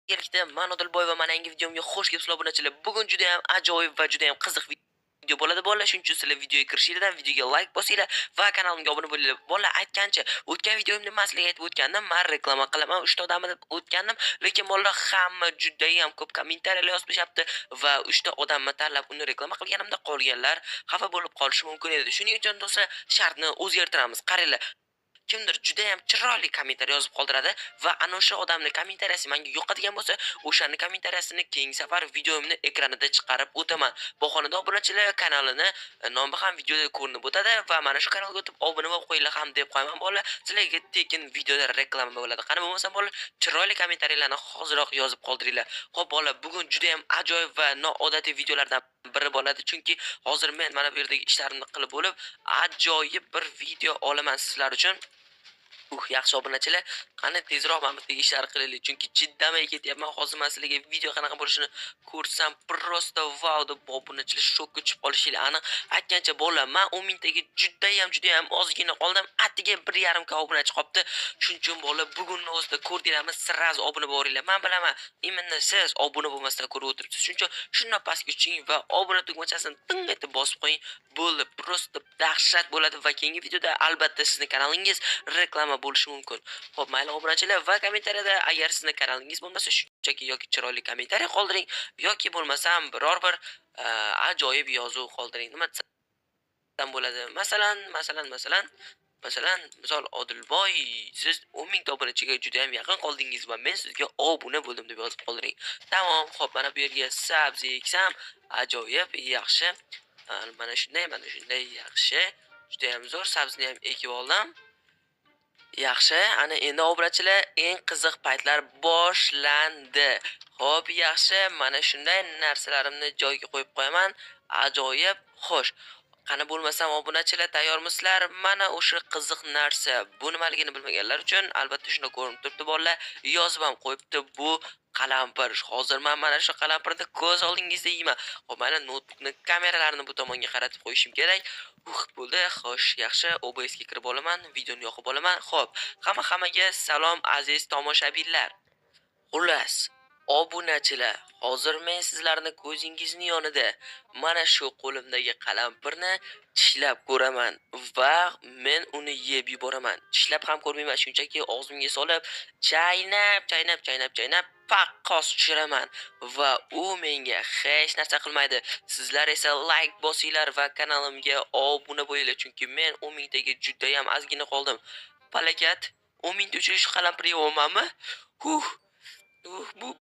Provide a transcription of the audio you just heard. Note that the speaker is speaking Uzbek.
Birlikda man Odilboy va mana yangi videomga xush kelibsizlar obunachilar. Bugun juda ham ajoyib va juda ham qiziq video bo'ladi bolalar. Shuning uchun sizlar videoga kirishingizdan videoga like bosinglar va kanalimga obuna bo'linglar. Bolalar aytgancha, o'tgan videomda men sizlarga aytib o'tgandim, men reklama qilaman, 3 ta odamni deb o'tgandim, lekin bolalar hamma juda ham ko'p kommentariyalar yozib qo'yapti va 3 ta odamni tanlab uni reklama qilganimda qolganlar xafa bo'lib qolishi mumkin edi. Shuning uchun do'stlar shartni o'zgartiramiz. Qaranglar. Kimdir juda ham chiroyli kommentariy yozib qoldiradi va ana o'sha odamning kommentariyasi menga yoqadigan bo'lsa, o'shani kommentariyasini keyingi safar videomni ekranida chiqarib o'taman. Bu xonada obunachilar kanalini nomi ham videoda ko'rinib o'tadi va mana shu kanalga o'tib obuna bo'lib qo'yinglar ham deb qo'yaman bolalar. Sizlarga tekin videoda reklama bo'ladi. Qani bo'lmasa bolalar, chiroyli kommentariylarni hoziroq yozib qoldiringlar. Xo'p bolalar, bugun juda ham ajoyib va noodatiy videolardan biri bo'ladi, chunki hozir men mana bu yerdagi ishlarimni qilib bo'lib, ajoyib bir video olaman sizlar uchun. Yaxshi obunachilar, qani tezroq mana bu ishlar qilaylik, chunki chiddamay ketyapman. Hozir men sizlarga video qanaqa bo'lishini ko'rsam, prosta wow deb obunachilar shokka tushib qolishinglar aniq. Aytgancha bolalar, men 10 mingtaga juda ham ozgina qoldim. Atiga 1,5 k obunachi qolibdi. Shuning uchun bolalar, bugunning o'zida ko'rdinglarmi, sirraz obuna bo'ringlar. Men bilaman, imенно siz obuna bo'lmasdan ko'rib o'tiribsiz. Shuning uchun shundan pastga tushing va obuna tugmachasini ting etib bosib qo'ying. Bo'ldi, prosta dahshat bo'ladi va keyingi videoda albatta sizning kanalingiz reklama bo'lishi mumkin. Xo'p, mayli obunachilar va kommentariyada agar sizning kanalingiz bo'lmasa, shunchaki yoki chiroyli kommentariy qoldiring yoki bo'lmasam biror bir ajoyib yozuv qoldiring. Nima desam bo'ladi? Masalan, misol Odilboy, siz 10 mingta obunachiga juda ham yaqin qoldingiz va men sizga obuna bo'ldim deb yozib qoldiring. Tamom, xo'p, mana bu yerga sabzi eksam, ajoyib, yaxshi. Mana shunday yaxshi. Juda ham zo'r sabzini ham ekib oldim. Yaxshi, ana endi obunachilar, eng qiziq paytlar boshlandi. Xo'p, yaxshi, mana shunday narsalarimni joyiga qo'yib qo'yaman. Ajoyib, xo'sh. Qani bo'lmasam obunachilar, tayyormisizlar? Mana o'sha qiziq narsa. Bu nimaligini bilmaganlar uchun albatta shunda ko'rinib turibdi bolalar. Yozib ham qo'yibdi, bu qalampir. Hozir men mana shu qalampirni ko'z oldingizda yeyman. Xo'p, mana notebookni kameralarini bu tomonga qaratib qo'yishim kerak. Bo'ldi, xo'sh, yaxshi, OBSga kirib olaman, videoni yoqib olaman. Xo'p, hammaga salom aziz tomoshabinlar. Xullas, obunachilar, hozir men sizlarni ko'zingizning yonida mana shu qo'limdagi qalampirni tishlab ko'raman va men uni yeb yuboraman. Tishlab ham ko'rmayman, shunchaki og'zimga solib, chaynab paqqos tushiraman va u menga hech narsa qilmaydi. Sizlar esa like bosinglar va kanalimga obuna bo'linglar, chunki men 10 mingtaga juda ham ozgina qoldim. Palakat, 10 mingta uchun shu qalampir yeyapmanmi? Bu